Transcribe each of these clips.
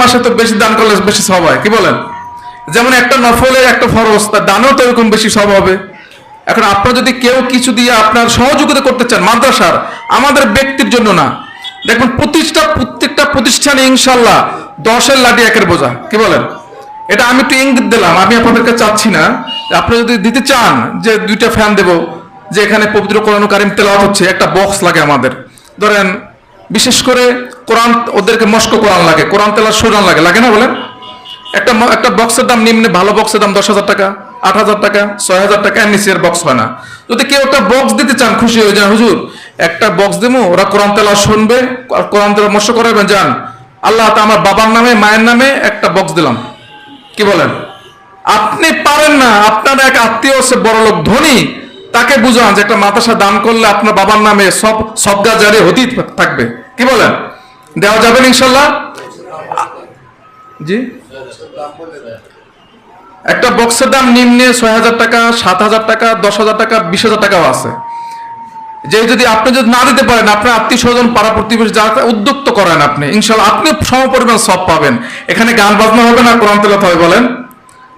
মাসে তো বেশি দান করলে বেশি সওয়াব হয়, কি বলেন? যেমন একটা নফলের একটা ফরজ, তার দানও তো এরকম বেশি সওয়াব হবে। এখন আপনারা যদি কেউ কিছু দিয়ে আপনার সহযোগিতা করতে চান মাদ্রাসার, আমাদের ব্যক্তির জন্য না, দেখবেন প্রত্যেকটা প্রতিষ্ঠানে ইনশাল্লাহ 10-এর লাঠি 1-এর বোঝা, কি বলেন? এটা আমি একটু ইঙ্গিত দিলাম, আমি আপনাদেরকে চাচ্ছি না। আপনারা যদি দিতে চান যে 2টা ফ্যান দেব, যে এখানে পবিত্র কোরআন কারীম তেলাওয়াত হচ্ছে, একটা বক্স লাগে আমাদের, ধরেন বিশেষ করে কোরআন, ওদেরকে মস্ক কোরআন লাগে, কোরআন তেলাওয়াত শোনান লাগে, লাগে না বলেন? একটা বক্সের দাম নিম্নে, ভালো বক্সের দাম 10,000 টাকা, 8,000 টাকা, 6,000 টাকা, এর নিচের বক্স হয় না। যদি কেউ একটা বক্স দিতে চান, খুশি হয়ে যান, হুজুর একটা বক্স দেবো, ওরা কোরআন তেলাওয়াত শুনবে, আর কোরআন তেলাওয়াত মস্ক করাবেন, যান আল্লাহ তা আমার বাবার নামে মায়ের নামে একটা বক্স দিলাম, কি বলেন? আপনি পারেন না, আপনার এক আত্মীয় সে বড় লোক ধনী, তাকে বুঝান যে একটা মাদ্রাসা দান করলে আপনার বাবার নামে সব সদকা জারি হতেই থাকবে, কি বলেন? দেওয়া যাবেন ইনশাল্লাহ? জি, একটা বক্সের দাম নিম্নে 6,000 টাকা, 7,000 টাকা, 10,000 টাকা, 20,000 টাকাও আছে। যে যদি আপনি যদি না দিতে পারেন, আপনার আত্মীয় স্বজন পাড়া প্রতিবেশী যারা উদ্যুক্ত করেন, আপনি ইনশাল্লাহ আপনি সমপরিমাণ সব পাবেন। এখানে গান বাজনা হবে না, কোরআন তেলাওয়াত হবে। বলেন,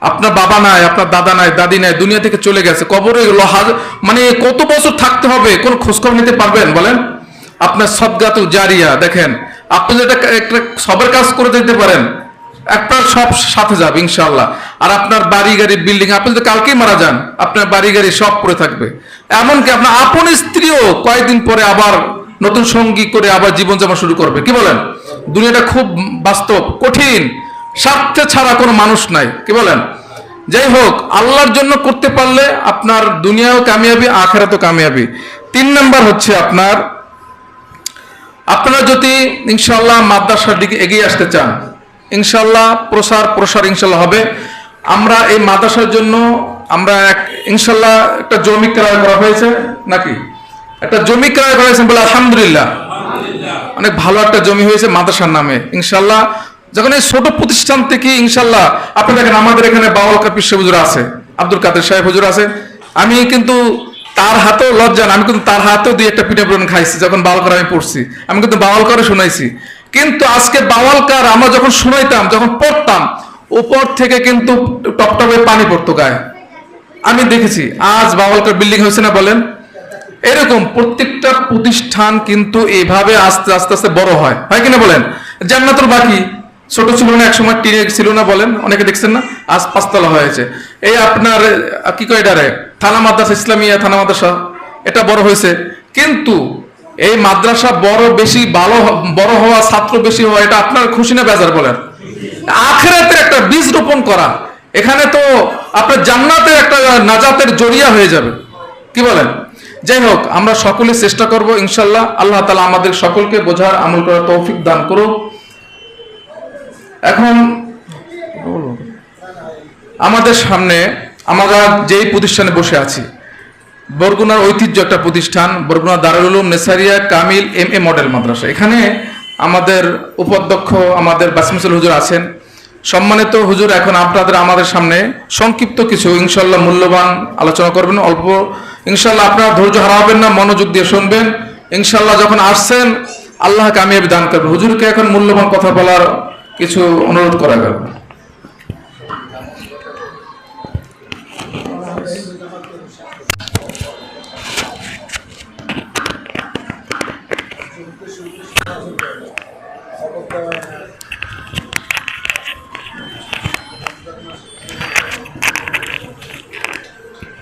আপনার বাবা নাই, আপনার দাদা নাই, দাদি নাই, দুনিয়া থেকে চলে গেছে, কবরে মানে কত বছর থাকতে হবে, কোন খোঁজখবর নিতে পারবেন? বলেন, আপনার সদকাতুল জারিয়া, দেখেন আপনি যেটা একটা সবের কাজ করে দিতে পারেন, আপনার সব সাথে যাবে ইনশাআল্লাহ। আর আপনার বাড়ি গাড়ি বিল্ডিং, আপনি যদি কালকেই মারা যান, আপনার বাড়ি গাড়ি সব পড়ে থাকবে। এমনকি আপনার আপন স্ত্রীও কয়েকদিন পরে আবার নতুন সঙ্গী করে আবার জীবনযাপন শুরু করবে, কি বলেন? দুনিয়াটা খুব বাস্তব, কঠিন, স্বার্থে ছাড়া কোনো মানুষ নাই, কি বলেন? যাই হোক, আল্লাহর জন্য করতে পারলে আপনার দুনিয়াও কামিয়াবি, আখিরাতেও কামিয়াবি। 3 নাম্বার হচ্ছে আপনারা যদি ইনশাআল্লাহ মাদ্রাসার দিকে এগিয়ে আসতে চান, ইনশাআল্লাহ প্রসার ইনশাআল্লাহ হবে। আমরা এই মাদ্রাসার জন্য আমরা ইনশাআল্লাহ একটা জমি ক্রয় করা হয়েছে, নাকি একটা জমি ক্রয় করা হয়েছে বলে আলহামদুলিল্লাহ, অনেক ভালো একটা জমি হয়েছে মাদ্রাসার নামে ইনশাআল্লাহ। যখন এই ছোট প্রতিষ্ঠান থেকে ইনশাআল্লাহ, আপনি দেখেন আমাদের এখানে বাউলকার পীর হুজুর আছে, আব্দুল কাদের সাহেব হুজুর আছে, আমি কিন্তু তার হাতেও লজ্জা না, আমি কিন্তু তার হাতেও দিয়ে একটা পিঠা পুরন খাইছি যখন বাউলকার আমি পড়ছি, আমি কিন্তু বাউলকারে শোনাইছি। কিন্তু আজকে বাউলকার আমরা যখন শুনাইতাম, যখন পড়তাম, উপর থেকে কিন্তু টপটপে পানি পড়তো গায়ে, আমি দেখেছি। আজ বাউলকার বিল্ডিং হয়েছে না বলেন? এরকম প্রত্যেকটা প্রতিষ্ঠান কিন্তু এইভাবে আস্তে আস্তে আস্তে বড় হয়, হয় কিনা বলেন? জান্নাতুল বাকি ছোট ছিল না, একসময় টিনে ছিল না, বলেন অনেকে দেখছেন না, আজ 5 তলা হয়েছে। এই আপনার কি কয় এটারে, থানা মাদ্রাসা ইসলামিয়া থানা মাদ্রাসা, এটা বড় হয়েছে। কিন্তু এই মাদ্রাসা বেশি ভালো বড় হওয়া, ছাত্র বেশি হওয়া, এটা আপনার খুশি না বেজার? বলেন, আখিরাতের একটা বীজ রোপণ করা, এখানে তো আপনার জান্নাতের একটা নাজাতের জরিয়া হয়ে যাবে, কি বলেন? যাই হোক, আমরা সকলে চেষ্টা করব ইনশাআল্লাহ। আল্লাহ তাআলা আমাদের সকলকে বোঝার আমল করার তৌফিক দান করুক। এখন আমাদের সামনে আমরা যেই প্রতিষ্ঠানে বসে আছি, বরগুনার ঐতিহ্য একটা প্রতিষ্ঠান, বরগুনা দারুল উলুম নেসারিয়া কামিল MA মডেল মাদ্রাসা। এখানে আমাদের উপাধ্যক্ষ আমাদের বাসমিসুল হুজুর আছেন। সম্মানিত হুজুর এখন আমাদের সামনে সংক্ষিপ্ত কিছু ইনশাআল্লাহ মূল্যবান আলোচনা করবেন, অল্প ইনশাআল্লাহ। আপনারা ধৈর্য হারাবেন না, মনোযোগ দিয়ে শুনবেন ইনশাআল্লাহ। যখন আসছেন আল্লাহ কামিয়াবি দান করবেন। হুজুরকে এখন মূল্যবান কথা বলার কিছু অনুরোধ করা গেল।